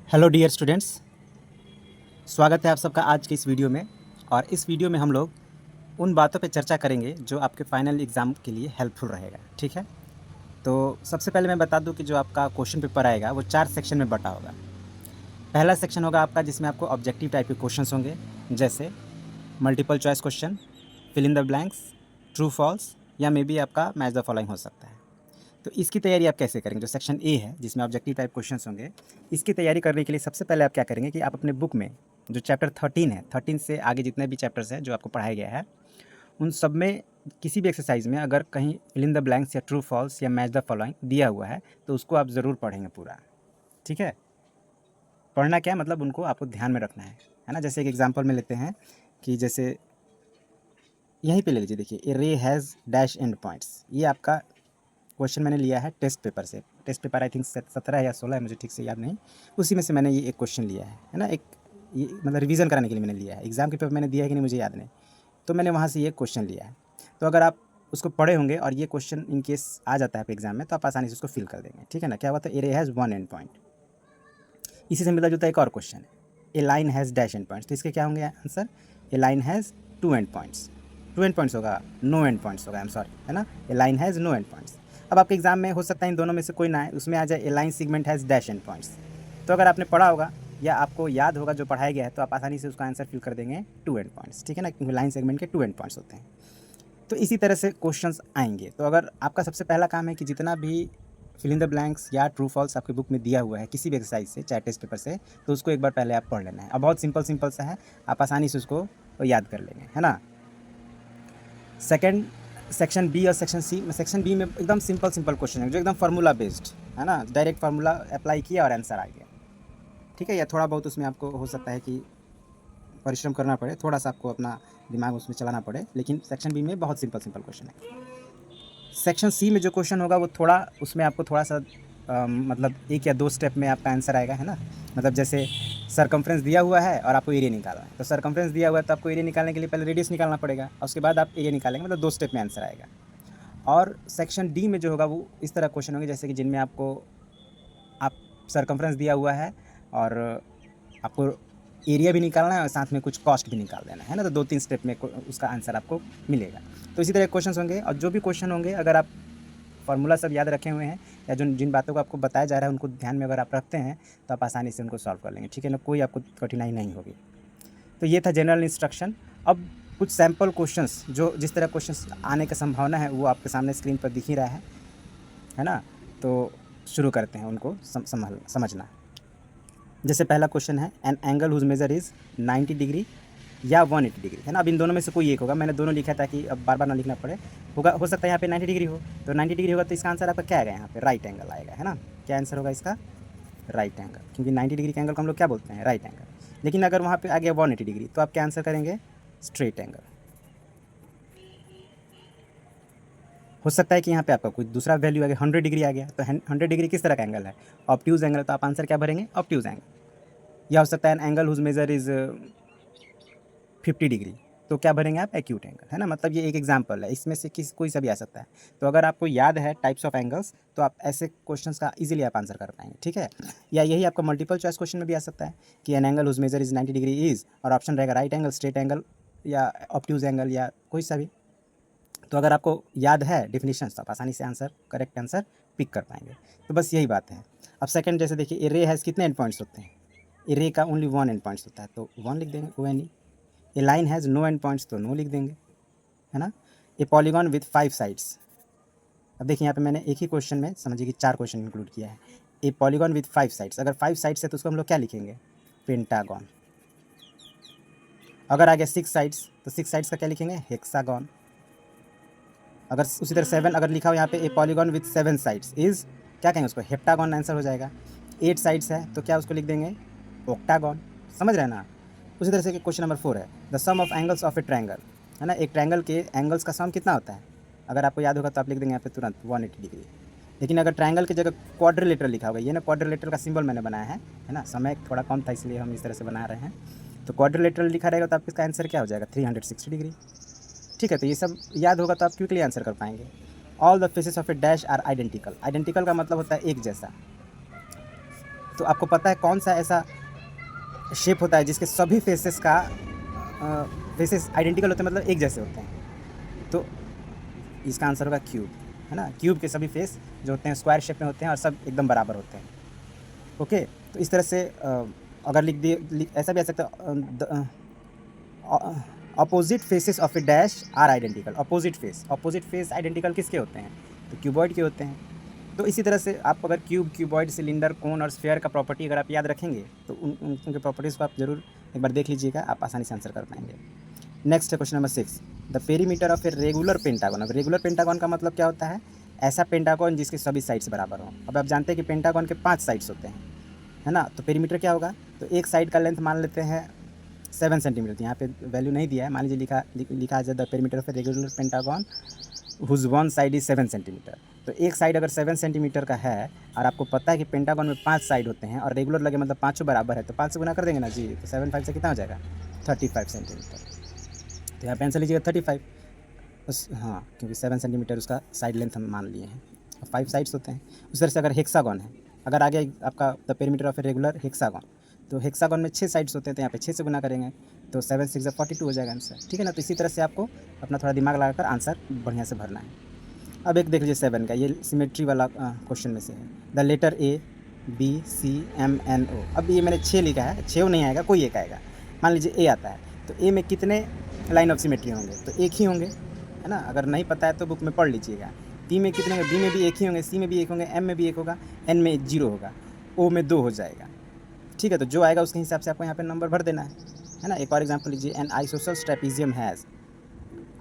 Hello dear students, स्वागत है आप सबका आज के इस वीडियो में। और इस वीडियो में हम लोग उन बातों पे चर्चा करेंगे जो आपके फाइनल एग्ज़ाम के लिए हेल्पफुल रहेगा। ठीक है, तो सबसे पहले मैं बता दूं कि जो आपका क्वेश्चन पेपर आएगा वो 4 सेक्शन में बटा होगा। पहला सेक्शन होगा आपका जिसमें आपको ऑब्जेक्टिव टाइप के क्वेश्चंस होंगे, जैसे multiple choice question, fill in the blanks, true false या मे बी आपका मैच द फॉलोइंग हो सकता है। तो इसकी तैयारी आप कैसे करेंगे? जो सेक्शन ए है जिसमें ऑब्जेक्टिव टाइप क्वेश्चंस होंगे, इसकी तैयारी करने के लिए सबसे पहले आप क्या करेंगे कि आप अपने बुक में जो चैप्टर 13 है, 13 से आगे जितने भी चैप्टर्स हैं जो आपको पढ़ाया गया है, उन सब में किसी भी एक्सरसाइज में अगर कहीं फिल इन द ब्लैंक्स या ट्रू फॉल्स या मैच द फॉलोइंग दिया हुआ है तो उसको आप ज़रूर पढ़ेंगे पूरा। ठीक है, पढ़ना क्या है मतलब उनको आपको ध्यान में रखना है ना। जैसे एक एग्जाम्पल में लेते हैं कि जैसे यहीं पे ले लीजिए, देखिए ए रे हैज़ डैश एंड पॉइंट्स। ये आपका क्वेश्चन मैंने लिया है टेस्ट पेपर से। टेस्ट पेपर आई थिंक 17 या 16 है, मुझे ठीक से याद नहीं। उसी में से मैंने ये एक क्वेश्चन लिया है ना। एक ये मतलब रिवीजन कराने के लिए मैंने लिया है। एग्ज़ाम के पेपर मैंने दिया है कि नहीं मुझे याद नहीं, तो मैंने वहाँ से ये क्वेश्चन लिया है। तो अगर आप उसको पढ़े होंगे और ये क्वेश्चन इन केस आ जाता है आप एग्जाम में, तो आप आसानी से उसको फिल कर देंगे। ठीक है ना। क्या हुआ था, a ray has one end point. इसी से मिलता जुलता एक और क्वेश्चन है, a line has dash end points. तो इसके क्या होंगे answer, a line has two end points. Two end points होगा, नो एंड पॉइंट्स होगा, आई एम सॉरी, है ना। A line has no end points. अब आपके एग्जाम में हो सकता है इन दोनों में से कोई ना आए, उसमें आ जाए a line segment has dash end points. तो अगर आपने पढ़ा होगा या आपको याद होगा जो पढ़ाया गया है, तो आप आसानी से उसका आंसर फिल कर देंगे टू एंड पॉइंट्स। ठीक है ना, क्योंकि लाइन सेगमेंट के टू एंड पॉइंट्स होते हैं। तो इसी तरह से क्वेश्चंस आएंगे। तो अगर आपका सबसे पहला काम है कि जितना भी फिल इन द ब्लैंक्स या ट्रू फॉल्स आपकी बुक में दिया हुआ है किसी भी एक्सरसाइज से, चाहे टेस्ट पेपर से, तो उसको एक बार पहले आप पढ़ लेना है। अब बहुत सिंपल सा है, आप आसानी से उसको याद कर लेंगे, है ना। सेकंड सेक्शन बी और सेक्शन सी। सेक्शन बी में एकदम सिंपल क्वेश्चन है जो एकदम फार्मूला बेस्ड है ना। डायरेक्ट फार्मूला अप्लाई किया और आंसर आ गया। ठीक है, या थोड़ा बहुत उसमें आपको हो सकता है कि परिश्रम करना पड़े, थोड़ा सा आपको अपना दिमाग उसमें चलाना पड़े, लेकिन सेक्शन बी में बहुत सिंपल क्वेश्चन है। सेक्शन सी में जो क्वेश्चन होगा वो थोड़ा, उसमें आपको थोड़ा सा मतलब एक या दो स्टेप में आपका आंसर आएगा, है ना। मतलब जैसे सरकमफ्रेंस दिया हुआ है और आपको एरिया निकालना है, तो सरकमफ्रेंस दिया हुआ है तो आपको एरिया निकालने के लिए पहले रेडियस निकालना पड़ेगा और उसके बाद आप एरिया निकालेंगे, मतलब दो स्टेप में आंसर आएगा। और सेक्शन डी में जो होगा वो इस तरह क्वेश्चन होंगे जैसे कि जिनमें आपको आप सरकमफ्रेंस दिया हुआ है और आपको एरिया भी निकालना है और साथ में कुछ कॉस्ट भी निकाल देना है ना। तो 2-3 स्टेप में उसका आंसर आपको मिलेगा। तो इसी तरह क्वेश्चन होंगे, और जो भी क्वेश्चन होंगे अगर आप फार्मूला सब याद रखे हुए हैं या जो जिन बातों को आपको बताया जा रहा है उनको ध्यान में अगर आप रखते हैं तो आप आसानी से उनको सॉल्व कर लेंगे। ठीक है ना, कोई आपको कठिनाई नहीं होगी। तो ये था जनरल इंस्ट्रक्शन। अब कुछ सैम्पल क्वेश्चंस, जो जिस तरह क्वेश्चंस आने की संभावना है वो आपके सामने स्क्रीन पर दिख ही रहा है ना। तो शुरू करते हैं उनको समझना। जैसे पहला क्वेश्चन है, an angle whose measure is 90 degree या 180 डिग्री, है ना। अब इन दोनों में से कोई एक होगा। मैंने दोनों लिखा ताकि अब बार बार ना लिखना पड़े। हो सकता है यहाँ पे 90 डिग्री हो, तो 90 डिग्री होगा तो इसका आंसर आपका क्या आएगा, यहाँ पे राइट एंगल आएगा, है ना। क्या आंसर होगा इसका, राइट एंगल, क्योंकि 90 डिग्री के एंगल को हम लोग क्या बोलते हैं, राइट एंगल। लेकिन अगर वहाँ पे आ गया 180 डिग्री तो आप क्या आंसर करेंगे, स्ट्रेट एंगल। हो सकता है कि यहाँ पे आपका कोई दूसरा वैल्यू आ गया, 100 डिग्री आ गया, तो 100 डिग्री किस तरह का एंगल है, ऑब्ट्यूज एंगल, तो आप आंसर क्या भरेंगे, ऑब्ट्यूज एंगल। या हो सकता है angle whose measure is 50 degree, तो क्या भरेंगे आप, एक्यूट एंगल, है ना। मतलब ये एक एग्जांपल है, इसमें से कोई सा भी आ सकता है। तो अगर आपको याद है टाइप्स ऑफ एंगल्स तो आप ऐसे क्वेश्चंस का इजीली आप आंसर कर पाएंगे। ठीक है, या यही आपका मल्टीपल चॉइस क्वेश्चन में भी आ सकता है कि an angle whose measure is 90 degree is, और ऑप्शन रहेगा राइट एंगल, स्ट्रेट एंगल या ऑब्ट्यूज एंगल या कोई सा भी। तो अगर आपको याद है डेफिनेशन तो आप आसानी से आंसर, करेक्ट आंसर पिक कर पाएंगे। तो बस यही बात है। अब सेकंड, जैसे देखिए ए रे हैज़ कितने एंड पॉइंट्स होते हैं, ए रे का ओनली 1 एंड पॉइंट्स होता है तो 1 लिख देंगे, O N E. A line has no end points तो नो लिख देंगे, है ना। A polygon with 5 sides. अब देखिए यहाँ पे मैंने एक ही क्वेश्चन में समझिए कि 4 क्वेश्चन इंक्लूड किया है। ए पॉलीगॉन विथ 5 साइड्स, अगर 5 साइड्स है तो उसको हम लोग क्या लिखेंगे, पेंटागॉन। अगर आ गया 6 साइड्स तो 6 साइड्स का क्या लिखेंगे, हेक्सागॉन। अगर उसी तरह 7 अगर लिखा हो यहाँ पे, ए पॉलीगॉन विथ 7 साइड्स इज़, क्या कहेंगे उसको, हेप्टागॉन आंसर हो जाएगा। 8 साइड्स है तो क्या उसको लिख देंगे, ऑक्टागॉन। समझ रहे हैं ना। उसी तरह से क्वेश्चन नंबर 4 है, the sum of angles of a triangle, है ना। एक ट्रायंगल के एंगल्स का सम कितना होता है, अगर आपको याद होगा तो आप लिख देंगे यहाँ पे तुरंत 180 डिग्री। लेकिन अगर ट्रायंगल की जगह क्वाड्रिलेटरल लिखा होगा, ये ना क्वाड्रिलेटरल का सिंबल मैंने बनाया है ना। समय थोड़ा कम था इसलिए हम इस तरह से बना रहे हैं। तो क्वाड्रिलेटरल लिखा रहेगा तो आपका इसका आंसर क्या हो जाएगा, 360 डिग्री। ठीक है, तो ये सब याद होगा तो आप क्विकली आंसर कर पाएंगे। All the faces of a dash are identical. Identical का मतलब होता है एक जैसा। तो आपको पता है कौन सा ऐसा शेप होता है जिसके सभी फेसेस का फेसेस आइडेंटिकल होते हैं, मतलब एक जैसे होते हैं? तो इसका आंसर होगा क्यूब, है ना। क्यूब के सभी फेस जो होते हैं स्क्वायर शेप में होते हैं और सब एकदम बराबर होते हैं। ओके, तो इस तरह से अगर लिख दिए, ऐसा भी आ सकता है, opposite faces of a dash are identical. Opposite face identical किसके होते हैं? तो क्यूबॉइड के होते हैं। तो इसी तरह से आप अगर क्यूब, क्यूबॉइड, सिलेंडर, कोन और स्फीयर का प्रॉपर्टी अगर आप याद रखेंगे तो उनके प्रॉपर्टीज़ को आप जरूर एक बार देख लीजिएगा, आप आसानी से आंसर कर पाएंगे। नेक्स्ट है question number 6, the perimeter of a regular pentagon. अब रेगुलर पेंटागन का मतलब क्या होता है? ऐसा पेंटागन जिसके सभी साइड्स बराबर हों। अब आप जानते हैं कि पेंटागन के 5 साइड्स होते हैं, है ना। तो पेरीमीटर क्या होगा? तो एक साइड का लेंथ मान लेते हैं 7 सेंटीमीटर। यहाँ पे वैल्यू नहीं दिया है, मान लीजिए लिखा आ जाए the perimeter of a regular pentagon whose one side is 7 centimetre. तो एक साइड अगर 7 सेंटीमीटर का है और आपको पता है कि पेंटागन में 5 साइड होते हैं और रेगुलर लगे मतलब पाँचों बराबर है, तो 5 से गुना कर देंगे ना जी, तो 7 5 से कितना हो जाएगा? 35 सेंटीमीटर। तो यहाँ पे आंसर लीजिएगा 35 उस, हाँ, क्योंकि 7 सेंटीमीटर उसका साइड लेंथ हम मान लिए हैं और 5 साइड्स होते हैं। उस तरह से अगर हेक्सागन है, अगर आ गया आपका the perimeter of a regular hexagon, तो हेक्सागन में 6 साइड्स होते हैं, तो यहाँ पे 6 से गुना करेंगे तो 7 6 42 हो जाएगा आंसर, ठीक है ना। तो इसी तरह से आपको अपना थोड़ा दिमाग लगाकर आंसर बढ़िया से भरना है। अब एक देख लीजिए 7 का, ये सिमेट्री वाला क्वेश्चन में से है। The letter A B C M N O. अब ये मैंने 6 लिखा है, 6 नहीं आएगा, कोई एक आएगा। मान लीजिए ए आता है, तो ए में कितने लाइन ऑफ सिमेट्री होंगे? तो एक ही होंगे, है ना। अगर नहीं पता है तो बुक में पढ़ लीजिएगा। बी में कितने होंगे? बी में भी एक ही होंगे, सी में भी एक होंगे, एम में भी एक होगा, एन में 0 होगा, ओ में 2 हो जाएगा, ठीक है। तो जो आएगा उसके हिसाब से आपको यहाँ पे नंबर भर देना है ना। एक और एग्जांपल लीजिए, N isosceles trapezium has.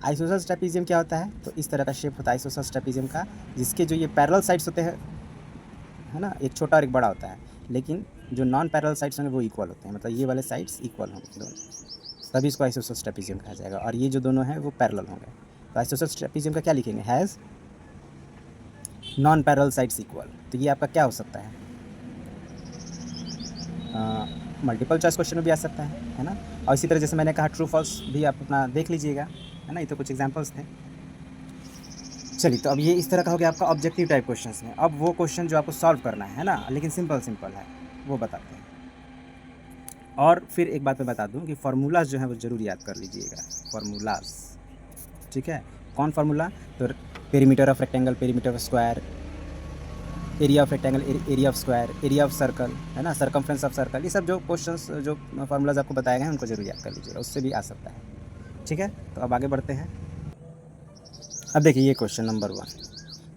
Isosceles trapezium क्या होता है? तो इस तरह का शेप होता है आइसोसेल्स ट्रेपीजियम का, जिसके जो ये पैरेलल साइड्स होते हैं, है ना, एक छोटा और एक बड़ा होता है, लेकिन जो नॉन पैरेलल साइड्स होंगे वो इक्वल होते हैं, मतलब ये वाले साइड्स इक्वल होंगे दोनों, तभी इसको आइसोसेल्स ट्रेपीजियम कहा जाएगा। और ये जो दोनों हैं वो पैरेलल होंगे, तो आइसोसेल्स ट्रेपीजियम का क्या लिखेंगे? Has non parallel sides equal. तो ये आपका क्या हो सकता है? मल्टीपल चॉइस क्वेश्चन में भी आ सकता है ना। और इसी तरह जैसे मैंने कहा ट्रू फॉल्स भी आप अपना देख लीजिएगा, है ना। ये तो कुछ एग्जांपल्स थे। चलिए, तो अब ये इस तरह का हो गया आपका ऑब्जेक्टिव टाइप क्वेश्चंस में। अब वो क्वेश्चन जो आपको सॉल्व करना है ना, लेकिन सिंपल है, वो बताते हैं। और फिर एक बात मैं बता दूं कि फार्मूलाज जो है वो ज़रूर याद कर लीजिएगा, फार्मूलाज, ठीक है। कौन फार्मूला? तो perimeter of rectangle, perimeter of square, area of rectangle, area of square, area of circle, है ना, सरकमफ्रेंस ऑफ सर्कल, ये सब जो क्वेश्चंस जो फार्मूलाज आपको बताए गए हैं उनको जरूर याद कर लीजिएगा, उससे भी आ सकता है, ठीक है। तो अब आगे बढ़ते हैं। अब देखिए ये question number 1,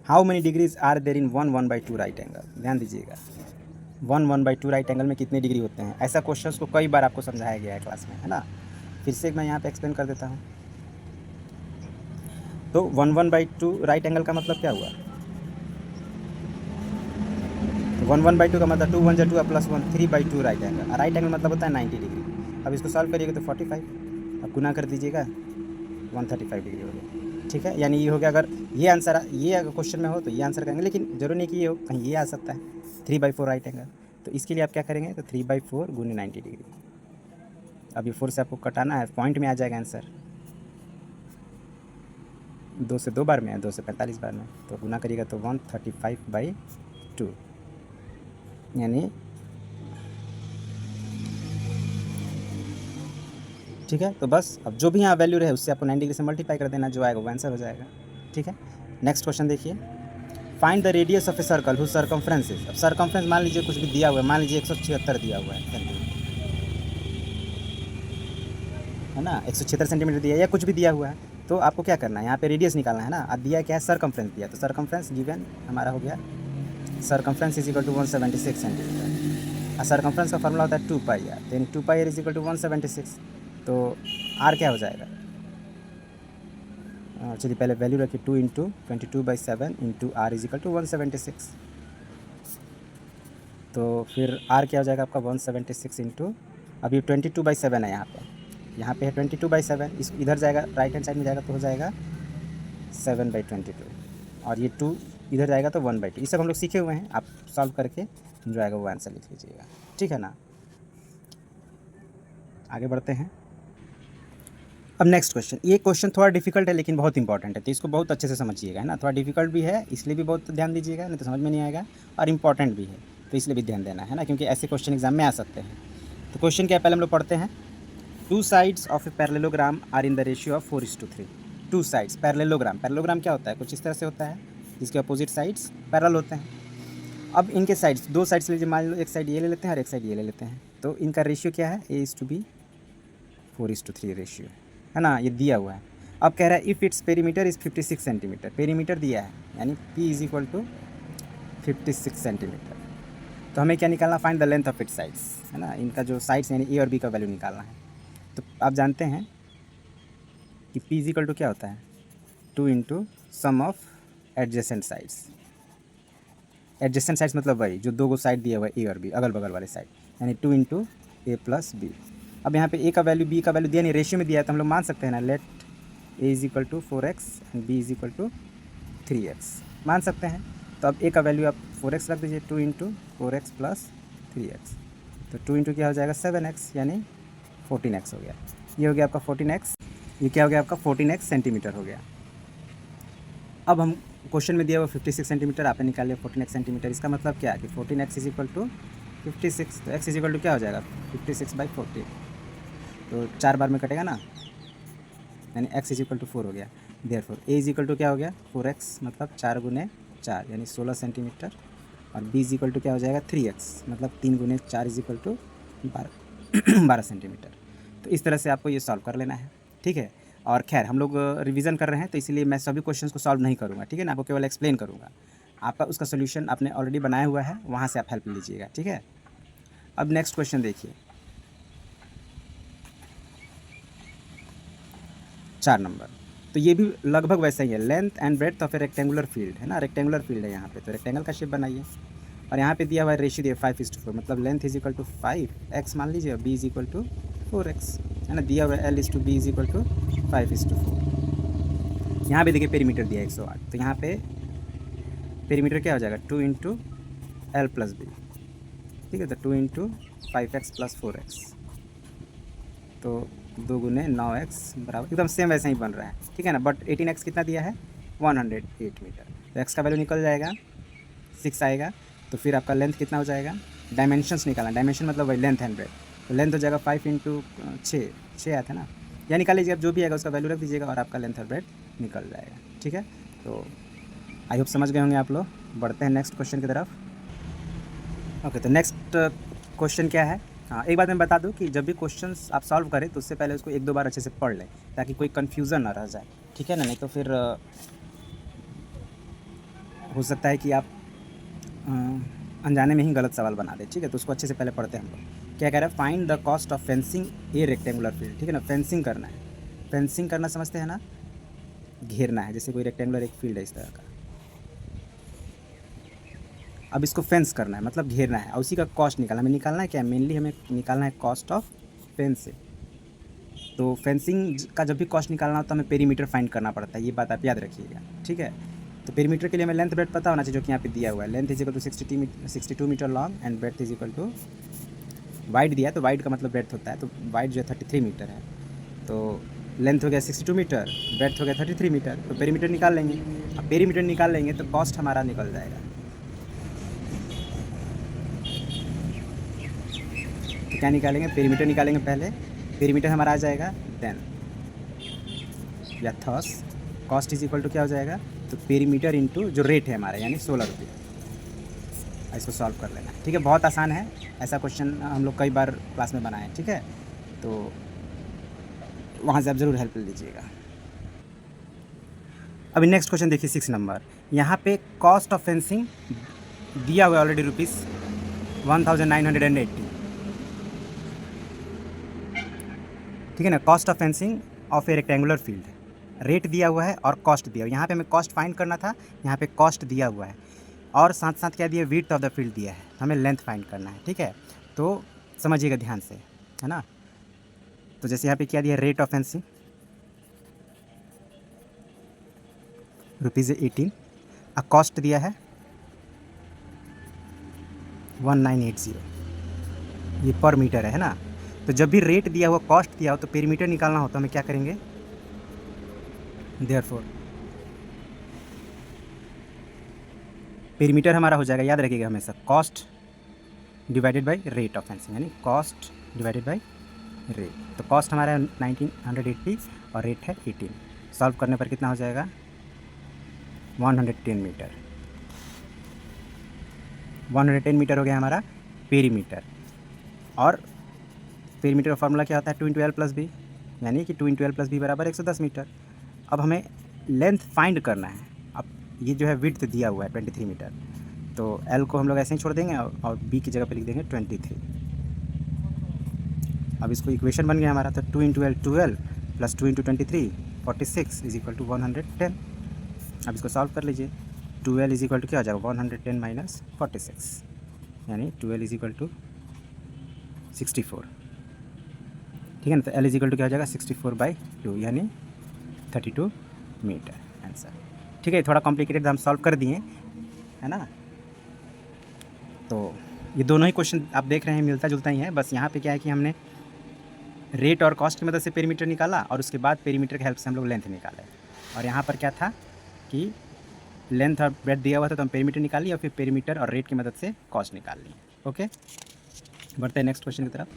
how many degrees are there in 1/2 right angle. ध्यान दीजिएगा, 1/2 राइट एंगल में कितने डिग्री होते हैं? ऐसा क्वेश्चन को कई बार आपको समझाया गया है क्लास में, है ना। फिर से मैं यहाँ पे एक्सप्लेन कर देता हूँ। तो 1/2 राइट एंगल का मतलब क्या हुआ? 1/2 का मतलब 2 1 2 + 1 3/2 राइट एंगल। राइट एंगल मतलब होता है 90 डिग्री। अब इसको सॉल्व करिएगा तो 45, अब गुना कर दीजिएगा 135 डिग्री हो गया, ठीक है। यानी ये हो गया, अगर ये आंसर ये अगर क्वेश्चन में हो तो ये आंसर करेंगे, लेकिन जरूर नहीं कि ये हो, कहीं ये आ सकता है 3/4 राइट एंगल। तो इसके लिए आप क्या करेंगे? तो 3/4 गुने 90 डिग्री। अब ये 4 से आपको कटाना है, पॉइंट में आ जाएगा आंसर। 2 से 2 बार में है, 2 से 45 बार में, तो गुना करिएगा तो 135/2, यानी ठीक है। तो बस अब जो भी यहाँ वैल्यू रहे उससे आपको 90 डिग्री से मल्टीप्लाई कर देना, जो आएगा वो आंसर हो जाएगा, ठीक है। नेक्स्ट क्वेश्चन देखिए, find the radius of a circle whose circumference is. अब सर्कमफ्रेंस मान लीजिए कुछ भी दिया हुआ है, मान लीजिए 176 दिया हुआ है ना, 176 सेंटीमीटर दिया है या कुछ भी दिया हुआ है, तो आपको क्या करना है? यहाँ पे रेडियस निकालना है ना। अब दिया क्या है? सर्कमफ्रेंस दिया, तो सर्कमफ्रेंस गिवन हमारा हो गया, circumference is equal to 176 centimetre. और सर्कमफ्रेंस का फॉर्मूला होता है 2πr, यानी 2πr इज इक्वल टू 176। तो r क्या हो जाएगा? चलिए पहले वैल्यू रखिए, 2 × 22/7 × r इज इक्वल टू 176। तो फिर r क्या हो जाएगा आपका? 176 इंटू, अभी 22/7 है यहाँ पे है 22/7, इस इधर जाएगा, राइट हैंड साइड में जाएगा तो हो जाएगा 7/22, और ये 2 इधर जाएगा तो 1/2। ये सब हम लोग सीखे हुए हैं, आप सॉल्व करके जो आएगा वो आंसर लिख लीजिएगा, ठीक है ना। आगे बढ़ते हैं। अब नेक्स्ट क्वेश्चन, ये क्वेश्चन थोड़ा डिफिकल्ट है लेकिन बहुत इंपॉर्टेंट है, तो इसको बहुत अच्छे से समझिएगा, है ना। थोड़ा डिफिकल्ट भी है इसलिए भी बहुत ध्यान दीजिएगा, नहीं तो समझ में नहीं आएगा, और इम्पॉर्टेंट भी है। तो इसलिए भी ध्यान देना है ना, क्योंकि ऐसे क्वेश्चन एग्जाम में आ सकते हैं। तो क्वेश्चन क्या है पहले हम लोग पढ़ते हैं। 2 sides of a parallelogram are in the ratio of 4:3। 2 sides parallelogram, parallelogram क्या होता है, कुछ इस तरह से होता है जिसके अपोजिट साइड्स पैरेलल होते हैं। अब इनके साइड्स, 2 साइड्स लीजिए, मान लो एक साइड ये ले लेते हैं और एक साइड ये ले लेते हैं, तो इनका रेशियो क्या है, A:B 4:3 रेशियो है ना, ये दिया हुआ है। अब कह रहा है if its perimeter is 56 centimetre, perimeter दिया है यानी P = 56 सेंटीमीटर। तो हमें क्या निकालना, find the length of its sides, है ना, इनका जो साइड्स यानी A और B का वैल्यू निकालना है। तो आप जानते हैं कि P = क्या होता है, 2 × sum of adjacent sides. Adjacent sides मतलब वही जो 2 साइड दिया हुआ है A और B, अगल बगल वाले साइड, यानी 2 × A + B। अब यहाँ पे A का वैल्यू B का वैल्यू दिया नहीं, रेशियो में दिया है, तो हम लोग मान सकते हैं ना, late A = 4x and B = 3x मान सकते हैं। तो अब A का वैल्यू आप 4x रख दीजिए, 2 × 4x + 3x, तो 2 × क्या हो जाएगा 7x यानी 14x हो गया। ये हो गया आपका 14x, ये क्या हो गया आपका 14x सेंटीमीटर हो गया। अब हम क्वेश्चन में दिया हुआ 56 सेंटीमीटर, आपने निकाल लिया 14x सेंटीमीटर, इसका मतलब क्या है कि 14x = 56, तो x = क्या हो जाएगा 56/14, तो 4 बार में कटेगा ना, यानी x = 4 हो गया। देयरफॉर A = क्या हो गया 4x, मतलब 4 × 4 यानी 16 सेंटीमीटर, और B = क्या हो जाएगा 3x, मतलब 3 × 4 = 12 सेंटीमीटर। तो इस तरह से आपको ये सॉल्व कर लेना है, ठीक है। और खैर हम लोग रिवीजन कर रहे हैं, तो इसीलिए मैं सभी क्वेश्चंस को सॉल्व नहीं करूँगा, ठीक है ना, आपको केवल एक्सप्लेन करूँगा। आपका उसका सोल्यूशन आपने ऑलरेडी बनाया हुआ है, वहाँ से आप हेल्प लीजिएगा, ठीक है। अब नेक्स्ट क्वेश्चन देखिए 4 नंबर, तो ये भी लगभग वैसा ही है। Length and breadth of A rectangular field, है ना, रेक्टेंगुलर फील्ड है यहाँ पे, तो रेक्टेंगल का शेप बनाइए, और यहाँ पे दिया हुआ है रेशियो दिया 5:4, मतलब लेंथ = 5x मान लीजिए, और B = 4x, है ना, दिया हुआ है L = B = 5:4। यहाँ पे देखिए पेरीमीटर दिया है 108, तो यहाँ पे पेरीमीटर क्या हो जाएगा 2 × L + B, ठीक है, तो 2 × 5x + 4x, तो 2 × 9x बराबर, एकदम सेम वैसे ही बन रहा है, ठीक है ना। बट 18x कितना दिया है 108 मीटर, तो x का वैल्यू निकल जाएगा 6 आएगा, तो फिर आपका लेंथ कितना हो जाएगा, डायमेंशंस निकालना, डायमेंशन मतलब वही लेंथ एंड ब्रेड्थ, तो लेंथ हो जाएगा 5 × 6 आया था ना, या निकाल लीजिए, अब जो भी आएगा उसका वैल्यू रख दीजिएगा और आपका लेंथ और ब्रेड्थ निकल जाएगा, ठीक है। तो आई होप समझ गए होंगे आप लोग। बढ़ते हैं नेक्स्ट क्वेश्चन की तरफ। ओके, तो नेक्स्ट क्वेश्चन क्या है, हाँ एक बात मैं बता दूं कि जब भी क्वेश्चंस आप सॉल्व करें तो उससे पहले उसको 1-2 बार अच्छे से पढ़ लें, ताकि कोई कन्फ्यूज़न ना रह जाए, ठीक है ना, नहीं तो फिर हो सकता है कि आप अनजाने में ही गलत सवाल बना दें, ठीक है। तो उसको अच्छे से पहले पढ़ते हैं हम लोग। क्या कह रहा है, find the cost of fencing A rectangular field, ठीक है ना, फेंसिंग करना है, फेंसिंग करना समझते हैं ना, घेरना है, जैसे कोई रेक्टेंगुलर एक फील्ड है इस तरह का, अब इसको फेंस करना है, मतलब घेरना है, और उसी का कॉस्ट निकालना, हमें निकालना है क्या, मेनली हमें निकालना है कॉस्ट ऑफ फेंसिंग। तो फेंसिंग का जब भी कॉस्ट निकालना हो तो हमें पेरीमीटर फाइंड करना पड़ता है, ये बात आप याद रखिएगा, ठीक है। तो पेरीमीटर के लिए हमें लेंथ ब्रेड्थ पता होना चाहिए, जो कि यहाँ पे दिया हुआ है, length = 62 metre long and breadth = wide दिया है, तो वाइड का मतलब ब्रेड्थ होता है, तो वाइड जो है 33 मीटर है, तो लेंथ हो गया 62 मीटर, ब्रेड्थ हो गया 33 मीटर, तो पेरीमीटर निकाल लेंगे। अब पेरीमीटर निकाल लेंगे तो कॉस्ट हमारा निकल जाएगा, तो क्या निकालेंगे, पेरीमीटर निकालेंगे पहले, पेरीमीटर हमारा आ जाएगा देन या थॉस, कॉस्ट = क्या हो जाएगा, तो पेरीमीटर इंटू जो रेट है हमारा यानी 16 रुपये। इसको सॉल्व कर लेना, ठीक है, बहुत आसान है, ऐसा क्वेश्चन हम लोग कई बार क्लास में बनाए हैं, ठीक है, तो वहाँ से आप ज़रूर हेल्प लीजिएगा। अभी नेक्स्ट क्वेश्चन देखिए 6 नंबर, यहाँ पे कॉस्ट ऑफ फेंसिंग दिया हुआ है ऑलरेडी ₹1980, ठीक है ना, cost of fencing of A rectangular field, rate दिया हुआ है और कॉस्ट दिया हुआ है, यहाँ पे हमें कॉस्ट फाइंड करना था, यहाँ पे कॉस्ट दिया हुआ है, और साथ साथ क्या दिया, विड्थ ऑफ द फील्ड दिया है, हमें लेंथ फाइंड करना है, ठीक है। तो समझिएगा ध्यान से, है ना, तो जैसे यहाँ पे क्या दिया, रेट ऑफ फेंसिंग ₹18, और कॉस्ट दिया है 1980, ये पर मीटर है ना। तो जब भी रेट दिया हुआ, कॉस्ट दिया हो, तो पेरीमीटर निकालना हो तो हमें क्या करेंगे, देयरफॉर पेरीमीटर हमारा हो जाएगा, याद रखिएगा हमेशा, cost divided by rate of fencing, यानी कॉस्ट डिवाइडेड बाई रेट। तो कॉस्ट हमारा है 1980 और रेट है 18। सॉल्व करने पर कितना हो जाएगा 110 मीटर। 110 मीटर हो गया हमारा पेरीमीटर। और पेरीमीटर का फार्मूला क्या होता है 2 इंटू एल प्लस बी, यानी कि 2 इंटू एल प्लस बी बराबर 110 मीटर। अब हमें लेंथ फाइंड करना है। अब ये जो है विड्थ दिया हुआ है 23 मीटर, तो एल को हम लोग ऐसे ही छोड़ देंगे और बी की जगह पे लिख देंगे 23। अब इसको इक्वेशन बन गया हमारा, तो 2 into L 12 plus 2 into 23 46 is equal to 110। अब इसको सॉल्व कर लीजिए। 12 इज इक्वल टू क्या हो जाएगा 110 माइनस 46, यानी 12 इज इक्वल टू 64। ठीक है ना। तो एल इज इक्वल टू क्या हो जाएगा 64/2 यानी 32 मीटर आंसर। ठीक है, थोड़ा कॉम्प्लिकेटेड हम सॉल्व कर दिए, है ना। तो ये दोनों ही क्वेश्चन आप देख रहे हैं मिलता जुलता ही है, बस यहाँ पे क्या है कि हमने रेट और कॉस्ट की मदद से पेरीमीटर निकाला और उसके बाद पेरीमीटर की हेल्प से हम लोग लेंथ निकाले। और यहाँ पर क्या था कि लेंथ और ब्रेड्थ दिया हुआ था तो हम पेरीमीटर निकाल लिया और फिर पेरीमीटर और रेट की मदद से कॉस्ट निकाल ली। ओके, बढ़ते हैं नेक्स्ट क्वेश्चन की तरफ।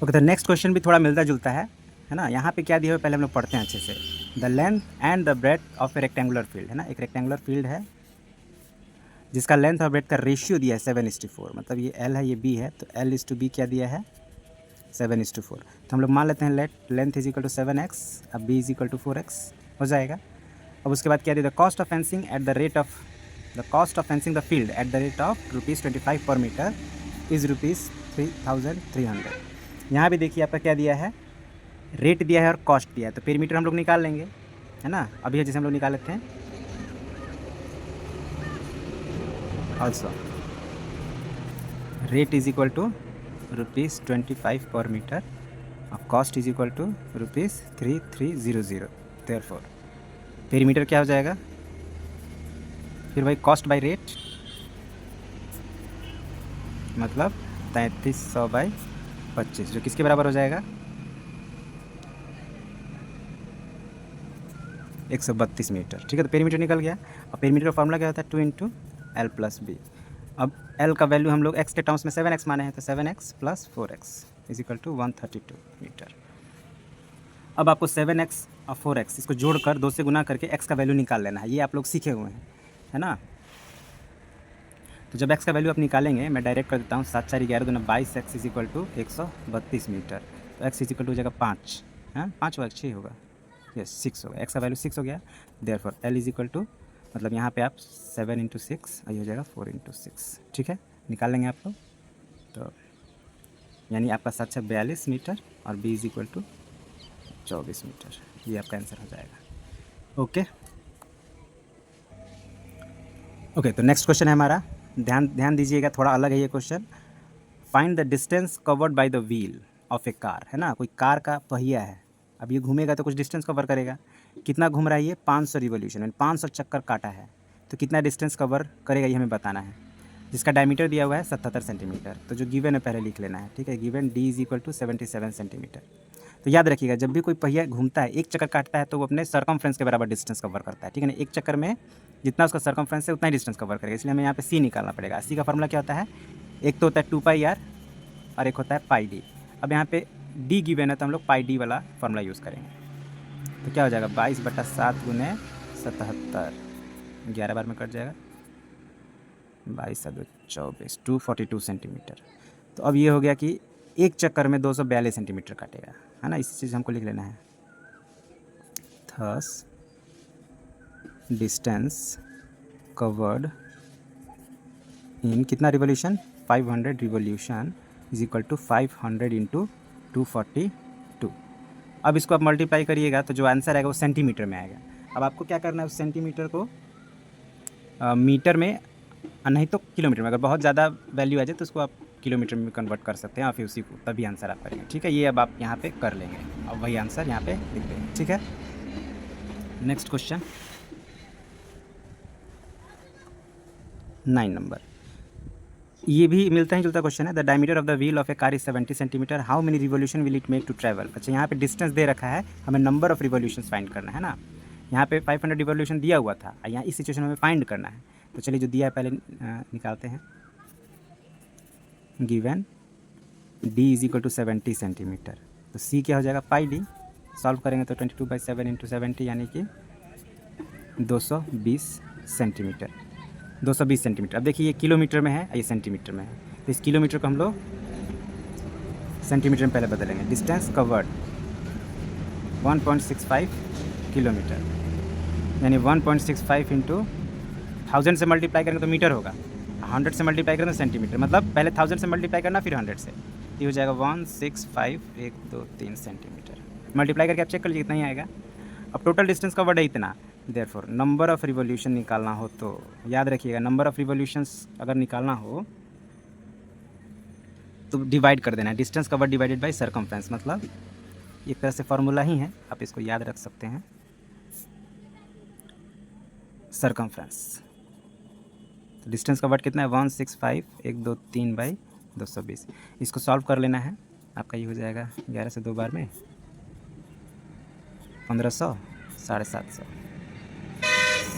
ओके, तो नेक्स्ट क्वेश्चन भी थोड़ा मिलता जुलता है ना। यहाँ पे क्या दिया हुआ है पहले हम लोग पढ़ते हैं अच्छे से। The length and the breadth of A rectangular field, है ना। एक रेक्टेंगुलर फील्ड है जिसका लेंथ और ब्रेड्थ का रेशियो दिया है 7:4, मतलब ये एल है ये बी है, तो एल इज टू बी क्या दिया है 7:4। तो हम लोग मान लेते हैं length is equal to 7x, अब B is equal to 4x हो जाएगा। अब उसके बाद क्या दिया, the cost of fencing at the rate of the cost of fencing the field at the rate of ₹25 per metre is ₹3,300। यहाँ भी देखिए आपका क्या दिया है, रेट दिया है और कॉस्ट दिया है, तो पेरीमीटर हम लोग निकाल लेंगे, है ना। अभी जैसे हम लोग निकाल लेते हैं also rate is equal to ₹25 per metre और cost is equal to ₹3300। Therefore perimeter क्या हो जाएगा फिर भाई कॉस्ट बाई रेट, मतलब 3300/25 जो किसके बराबर हो जाएगा 132 मीटर। ठीक है, तो पेरीमीटर निकल गया। और पेरीमीटर का फॉर्मूला क्या होता है 2 इंटू एल प्लस बी। अब एल का वैल्यू हम लोग एक्स के टर्म्स में 7x माने हैं, तो 7x plus 4x is equal to 132 metre. अब आपको 7x और 4x इसको जोड़कर 2 से गुना करके x का वैल्यू निकाल लेना है, ये आप लोग सीखे हुए हैं, है ना। तो जब x का वैल्यू आप निकालेंगे, मैं डायरेक्ट कर देता हूँ, 7 4 11 दूना 22x is equal to 132 metre. तो x इज इक्वल टू हो जाएगा 5, हाँ 5 होगा 6 होगा, यस 6 होगा, x का वैल्यू 6 हो गया। Therefore l is equal to, मतलब यहाँ पे आप 7 इंटू 6 और ये हो जाएगा 4 इंटू 6। ठीक है, निकाल लेंगे आप लोग, तो यानी आपका 7 6 42 मीटर और b is equal to 24 metre, ये आपका आंसर हो जाएगा। ओके ओके, तो नेक्स्ट क्वेश्चन है हमारा, ध्यान दीजिएगा, थोड़ा अलग है ये क्वेश्चन। Find the distance covered by the wheel of a car, है ना। कोई कार का पहिया है, अब ये घूमेगा तो कुछ डिस्टेंस कवर करेगा। कितना घूम रहा है ये 500 रिवोल्यूशन, यानी 500 चक्कर काटा है, तो कितना डिस्टेंस कवर करेगा ये हमें बताना है। जिसका डायमीटर दिया हुआ है 77 सेंटीमीटर, तो जो गिवन है पहले लिख लेना है। ठीक है, given d is equal to 77 centimetre. तो याद रखिएगा, जब भी कोई पहिया घूमता है, एक चक्कर काटता है, तो वो अपने सर्कमफ्रेंस के बराबर डिस्टेंस कवर करता है। ठीक है ना, एक चक्कर में जितना उसका सर्कमफ्रेंस है उतना ही डिस्टेंस कवर करेगा, इसलिए हमें यहाँ पे c निकालना पड़ेगा। c का फॉर्मूला क्या होता है, एक तो होता है 2πr और एक होता है πd। अब यहाँ पे d गिवन है तो हम लोग πd वाला फॉर्मूला यूज़ करेंगे। तो क्या हो जाएगा 22/7 गुने 77, 11 बार में कट जाएगा, 22/24 242 सेंटीमीटर। तो अब ये हो गया कि एक चक्कर में 242 सेंटीमीटर काटेगा, है ना। इसी चीज़ हमको लिख लेना है। थस डिस्टेंस कवर्ड इन कितना revolution 500 revolution is equal to 500 into 242। अब इसको आप मल्टीप्लाई करिएगा तो जो आंसर आएगा वो सेंटीमीटर में आएगा। अब आपको क्या करना है, उस सेंटीमीटर को मीटर में नहीं तो किलोमीटर में, अगर बहुत ज़्यादा वैल्यू आ जाए तो उसको आप किलोमीटर में कन्वर्ट कर सकते हैं और फिर उसी को तभी आंसर आप करेंगे। ठीक है, ये अब आप यहाँ पे कर लेंगे, अब वही आंसर यहाँ पे लिख देंगे। ठीक है, नेक्स्ट क्वेश्चन 9 नंबर, ये भी मिलता ही जुलता क्वेश्चन है। The diameter of the wheel of a car is 70 centimetre, how many revolution will it make to travel. अच्छा, यहाँ पे डिस्टेंस दे रखा है, हमें नंबर ऑफ रिवोल्यूशन फाइंड करना है ना। यहाँ पे 500 रिवोल्यूशन दिया हुआ था, यहाँ इस सिचुएशन में हमें फाइंड करना है। तो चलिए जो दिया है पहले निकालते हैं। Given D is equal to 70 centimetre. तो सी क्या हो जाएगा, पाई डी। सॉल्व करेंगे तो 22/7 इंटू 70 यानी कि 220 सेंटीमीटर। 220 सेंटीमीटर। अब देखिए ये किलोमीटर में है, ये सेंटीमीटर में है, तो इस किलोमीटर को हम लोग सेंटीमीटर में पहले बदलेंगे। डिस्टेंस कवर्ड 1.65 किलोमीटर, यानी 1.65 इंटू 1000 से मल्टीप्लाई करेंगे तो मीटर होगा, 100 से मल्टीप्लाई करेंगे तो सेंटीमीटर, मतलब पहले 1000 से मल्टीप्लाई करना फिर 100 से, ये हो जाएगा 165 सेंटीमीटर। मल्टीप्लाई करके आप चेक कर लीजिए कितना ही आएगा। अब टोटल डिस्टेंस कवर्ड है इतना, देयरफॉर नंबर ऑफ़ रिवॉल्यूशन निकालना हो तो याद रखिएगा, नंबर ऑफ़ रिवॉल्यूशंस अगर निकालना हो तो डिवाइड कर देना है, distance covered divided by circumference, मतलब एक तरह से फार्मूला ही है, आप इसको याद रख सकते हैं, सरकमफ्रेंस। तो डिस्टेंस कवर्ड कितना है 165,123/220। इसको सॉल्व कर लेना है, आपका ये हो जाएगा 11 से 2 बार में 1500, 750,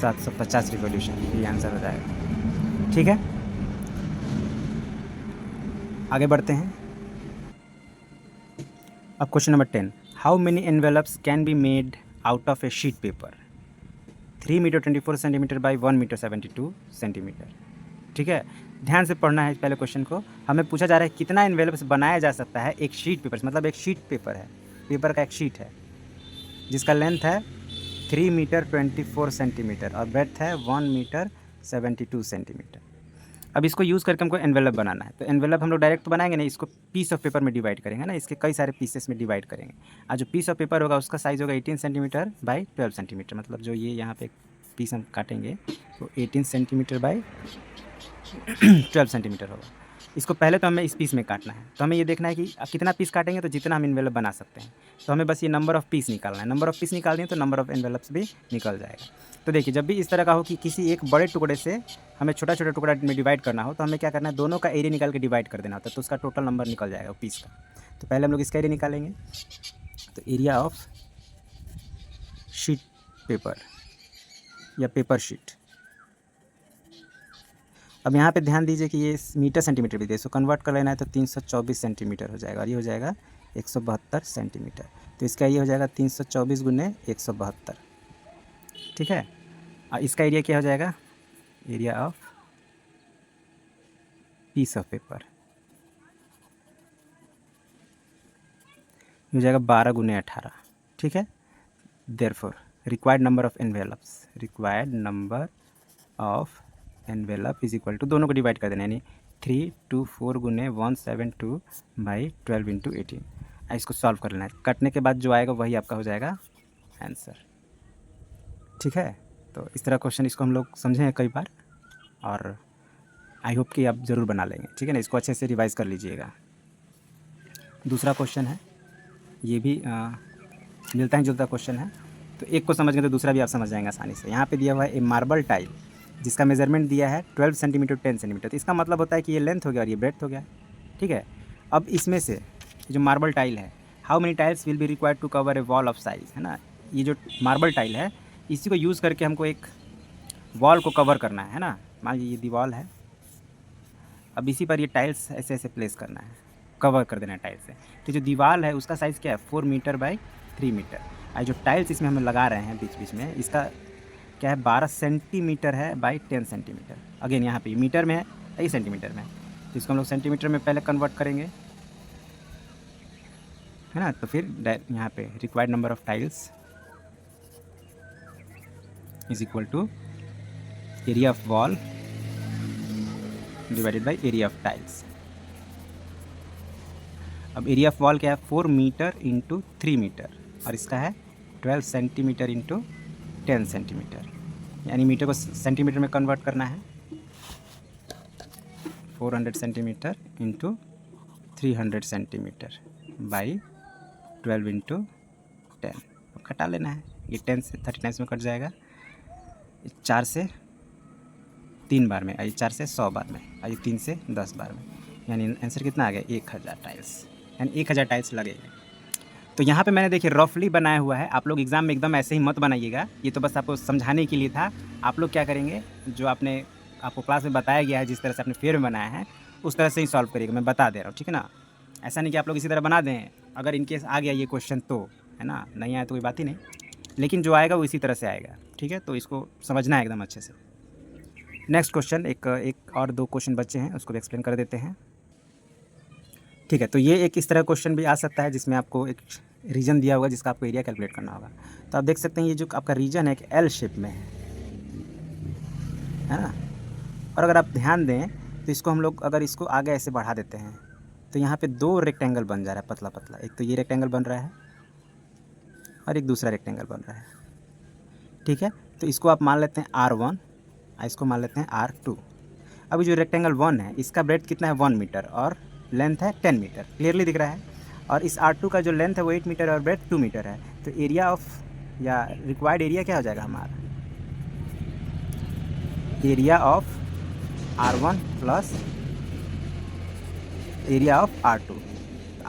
750 रिवॉल्यूशन, ये आंसर हो जाएगा। ठीक है, आगे बढ़ते हैं। अब question number 10, how many envelopes can be made out of a sheet paper? 3 metre 24 centimetre by 1 metre 72 centimetre. ठीक है, ध्यान से पढ़ना है पहले क्वेश्चन को। हमें पूछा जा रहा है कितना एनवेलप्स बनाया जा सकता है एक शीट पेपर से, मतलब एक शीट पेपर है, पेपर का एक शीट है जिसका लेंथ है 3 मीटर 24 सेंटीमीटर और ब्रेड्थ है 1 मीटर 72 सेंटीमीटर। अब इसको यूज़ करके हमको एनवेलप बनाना है, तो एनवेलप हम लोग डायरेक्ट तो बनाएंगे नहीं, इसको पीस ऑफ पेपर में डिवाइड करेंगे ना, इसके कई सारे पीसेस में डिवाइड करेंगे। आज जो पीस ऑफ पेपर होगा उसका साइज़ होगा 18 सेंटीमीटर बाई 12 सेंटीमीटर, मतलब जो ये यहाँ पे पीस हम काटेंगे तो 18 सेंटीमीटर बाई 12 सेंटीमीटर होगा। इसको पहले तो हमें इस पीस में काटना है, तो हमें ये देखना है कि कितना पीस काटेंगे तो जितना हम एनवेलप बना सकते हैं, तो हमें बस ये नंबर ऑफ़ पीस निकालना है। नंबर ऑफ़ पीस निकाल दें तो नंबर ऑफ़ एनवेलप्स भी निकल जाएगा। तो देखिए, जब भी इस तरह का हो कि किसी एक बड़े टुकड़े से हमें छोटा छोटा टुकड़ा में डिवाइड करना हो, तो हमें क्या करना है, दोनों का एरिया निकाल के डिवाइड कर देना होता है, तो उसका टोटल नंबर निकल जाएगा पीस का। तो पहले हम लोग इसका एरिया निकालेंगे, तो एरिया ऑफ शीट पेपर या पेपर शीट। अब यहाँ पे ध्यान दीजिए कि ये मीटर सेंटीमीटर भी दे, इसको कन्वर्ट कर लेना है तो 324 सेंटीमीटर हो जाएगा, और ये हो जाएगा 172 सेंटीमीटर। तो इसका ये हो जाएगा 324 गुने 172। ठीक है, और इसका एरिया क्या हो जाएगा, area of piece of paper हो जाएगा 12 गुने 18। ठीक है, therefore required number of envelopes, required number of envelope is equal to, दोनों को डिवाइड कर देना, यानी 324 गुने 172 बाई 12 इंटू 18। इसको सॉल्व कर लेना है, कटने के बाद जो आएगा वही आपका हो जाएगा आंसर। ठीक है, तो इस तरह क्वेश्चन इसको हम लोग समझे हैं कई बार, और आई होप कि आप ज़रूर बना लेंगे। ठीक है ना, इसको अच्छे से रिवाइज़ कर लीजिएगा। दूसरा क्वेश्चन है, ये भी मिलता है जुलता क्वेश्चन है, तो एक को समझ गए तो दूसरा भी आप समझ जाएंगे आसानी से। यहाँ पे दिया हुआ है ए मार्बल टाइल जिसका मेजरमेंट दिया है 12 सेंटीमीटर 10 सेंटीमीटर, तो इसका मतलब होता है कि ये लेंथ हो गया और ये ब्रेड्थ हो गया। ठीक है, अब इसमें से जो मार्बल टाइल है, how many tiles will be required to cover a wall of size, है ना, ये जो मार्बल टाइल है इसी को यूज़ करके हमको एक वॉल को कवर करना है ना। मान लीजिए ये दीवार है, अब इसी पर ये टाइल्स ऐसे ऐसे प्लेस करना है, कवर कर देना है टाइल्स से। तो जो दीवार है उसका साइज़ क्या है 4 मीटर बाई 3 मीटर, और जो टाइल्स इसमें हम लगा रहे हैं बीच बीच में, इसका क्या है 12 सेंटीमीटर है बाई 10 सेंटीमीटर। अगेन यहाँ पे मीटर में है, ये सेंटीमीटर में है, तो इसको हम लोग सेंटीमीटर में पहले कन्वर्ट करेंगे, है ना। तो फिर यहाँ पे required number of tiles is equal to area of wall divided by area of tiles. अब एरिया ऑफ वॉल क्या है 4 मीटर इंटू 3 मीटर, और इसका है 12 सेंटीमीटर इंटू 10 सेंटीमीटर, यानी मीटर को सेंटीमीटर में कन्वर्ट करना है, 400 centimetre into 300 centimetre by 12 into 10, घटा लेना है, ये 10 से 39 में कट जाएगा, 4 से 3 बार में, ये 4 से 100 बार में, ये 3 से 10 बार में, यानी आंसर कितना आ गया 1000 टाइल्स, यानी 1000 टाइल्स लगेगा। तो यहाँ पे मैंने देखिए रफली बनाया हुआ है, आप लोग एग्ज़ाम में एकदम ऐसे ही मत बनाइएगा, ये तो बस आपको समझाने के लिए था। आप लोग क्या करेंगे, जो आपको क्लास में बताया गया है जिस तरह से आपने फेयर में बनाया है उस तरह से ही सॉल्व करिएगा, मैं बता दे रहा हूँ, ठीक है ना। ऐसा नहीं कि आप लोग इसी तरह बना दें, अगर इनकेस आ गया ये क्वेश्चन तो, है ना, नहीं आया तो कोई बात ही नहीं, लेकिन जो आएगा वो इसी तरह से आएगा, ठीक है। तो इसको समझना है एकदम अच्छे से। नेक्स्ट क्वेश्चन, एक और 2 क्वेश्चन बचे हैं, उसको भी एक्सप्लेन कर देते हैं, ठीक है। तो ये एक इस तरह क्वेश्चन भी आ सकता है जिसमें आपको एक रीजन दिया होगा जिसका आपको एरिया कैलकुलेट करना होगा। तो आप देख सकते हैं ये जो आपका रीजन है कि एल शेप में है ना। और अगर आप ध्यान दें तो इसको हम लोग अगर इसको आगे ऐसे बढ़ा देते हैं तो यहाँ पे 2 रेक्टेंगल बन जा रहा है पतला पतला। एक तो ये रेक्टेंगल बन रहा है और एक दूसरा रेक्टेंगल बन रहा है, ठीक है। तो इसको आप मान लेते हैं R1 और इसको मान लेते हैं R2। अभी जो रेक्टेंगल 1 है इसका ब्रेथ कितना है 1 मीटर और लेंथ है 10 मीटर, क्लियरली दिख रहा है। और इस R2 का जो लेंथ है वो 8 मीटर और ब्रेथ 2 मीटर है। तो एरिया ऑफ या रिक्वायर्ड एरिया क्या हो जाएगा हमारा, area of R1 plus area of R2।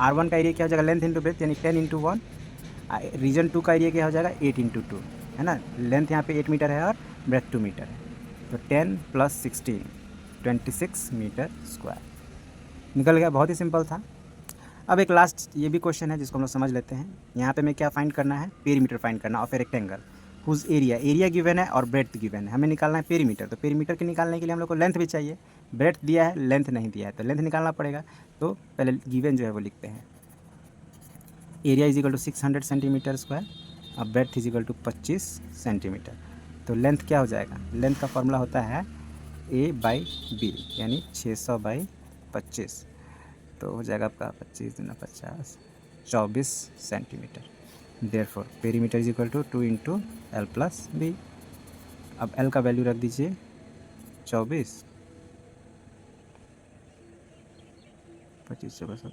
R1 का एरिया क्या हो जाएगा, लेंथ इंटू ब्रेथ यानी 10 इंटू 1। रीजन 2 का एरिया क्या हो जाएगा 8 इंटू 2, है ना। लेंथ यहाँ पे 8 मीटर है और ब्रेथ 2 मीटर है। तो 10 प्लस 16 26 मीटर स्क्वायर निकल गया। बहुत ही सिंपल था। अब एक लास्ट ये भी क्वेश्चन है जिसको हम लोग समझ लेते हैं। यहाँ पे मैं क्या फाइंड करना है, पेरीमीटर फाइंड करना of a rectangle whose area given है और ब्रेथ गिवन है। हमें निकालना है पेरीमीटर। तो पेरीमीटर के निकालने के लिए हम लोग को लेंथ भी चाहिए, ब्रेथ दिया है लेंथ नहीं दिया है, तो लेंथ निकालना पड़ेगा। तो पहले गिवन जो है वो लिखते हैं, area is equal to 600 centimetre square और breadth is equal to 25 centimetre. तो लेंथ क्या हो जाएगा, लेंथ का फॉर्मूला होता है A/B यानी 600/25। तो हो जाएगा आपका 25 × 50 24 centimetre. Therefore perimeter is equal to 2 × L + B। अब L का वैल्यू रख दीजिए 24, 25 24।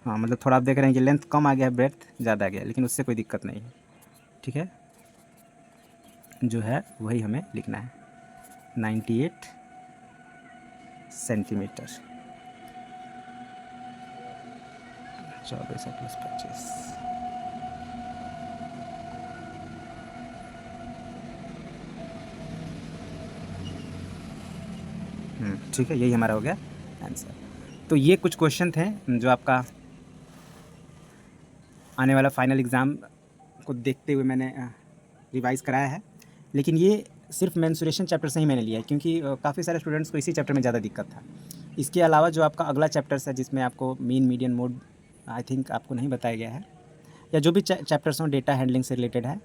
हाँ मतलब थोड़ा आप देख रहे हैं कि लेंथ कम आ गया है, ब्रेथ ज़्यादा आ गया, लेकिन उससे कोई दिक्कत नहीं है, ठीक है। जो है वही हमें लिखना है 98 सेंटीमीटर। 24 + 25। ठीक है, यही हमारा हो गया आंसर। तो ये कुछ क्वेश्चन थे जो आपका आने वाला फाइनल एग्ज़ाम को देखते हुए मैंने रिवाइज़ कराया है। लेकिन ये सिर्फ मेंसुरेशन चैप्टर से ही मैंने लिया है क्योंकि काफ़ी सारे स्टूडेंट्स को इसी चैप्टर में ज़्यादा दिक्कत था। इसके अलावा जो आपका अगला चैप्टर्स है जिसमें आपको mean median mode I think आपको नहीं बताया गया है, या जो भी चैप्टर्स हों डेटा हैंडलिंग से रिलेटेड है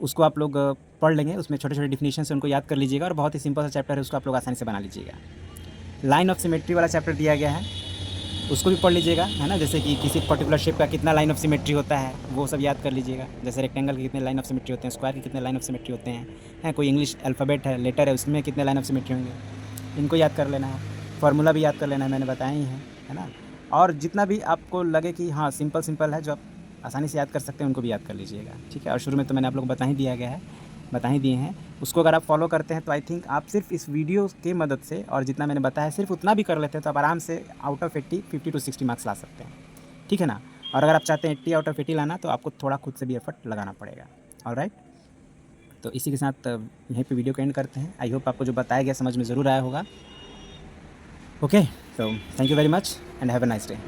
उसको आप लोग पढ़ लेंगे। उसमें छोटे छोटे डिफिनेशन से उनको याद कर लीजिएगा और बहुत ही सिंपल सा चैप्टर है, उसको आप लोग आसानी से बना लीजिएगा। लाइन ऑफ सिमेट्री वाला चैप्टर दिया गया है, उसको भी पढ़ लीजिएगा, है ना। जैसे कि किसी पर्टिकुलर शेप का कितना लाइन ऑफ सिमेट्री होता है वो सब याद कर लीजिएगा। जैसे रेक्टेंगल के कितने लाइन ऑफ सिमेट्री होते हैं, स्क्वायर के कितने लाइन ऑफ सिमेट्री होते हैं, कोई इंग्लिश अल्फ़ाबेट है लेटर है उसमें कितने लाइन ऑफ सिमेट्री होंगे, इनको याद कर लेना है। फार्मूला भी याद कर लेना है, मैंने बताया ही है ना। और जितना भी आपको लगे कि हाँ सिंपल है जो आप आसानी से याद कर सकते हैं उनको भी याद कर लीजिएगा, ठीक है। और शुरू में तो मैंने आप लोग बता ही दिए हैं, उसको अगर आप फॉलो करते हैं तो आई थिंक आप सिर्फ इस वीडियो की मदद से और जितना मैंने बताया सिर्फ उतना भी कर लेते हैं तो आप आराम से आउट ऑफ 80 50 to 60 मार्क्स ला सकते हैं, ठीक है ना। और अगर आप चाहते हैं 80 आउट ऑफ 80 लाना तो आपको थोड़ा खुद से भी एफर्ट लगाना पड़ेगा। ऑलराइट, तो इसी के साथ यहीं पे वीडियो को एंड करते हैं। आई होप आपको जो बताया गया समझ में ज़रूर आया होगा। ओके, तो thank you very much and have a nice day.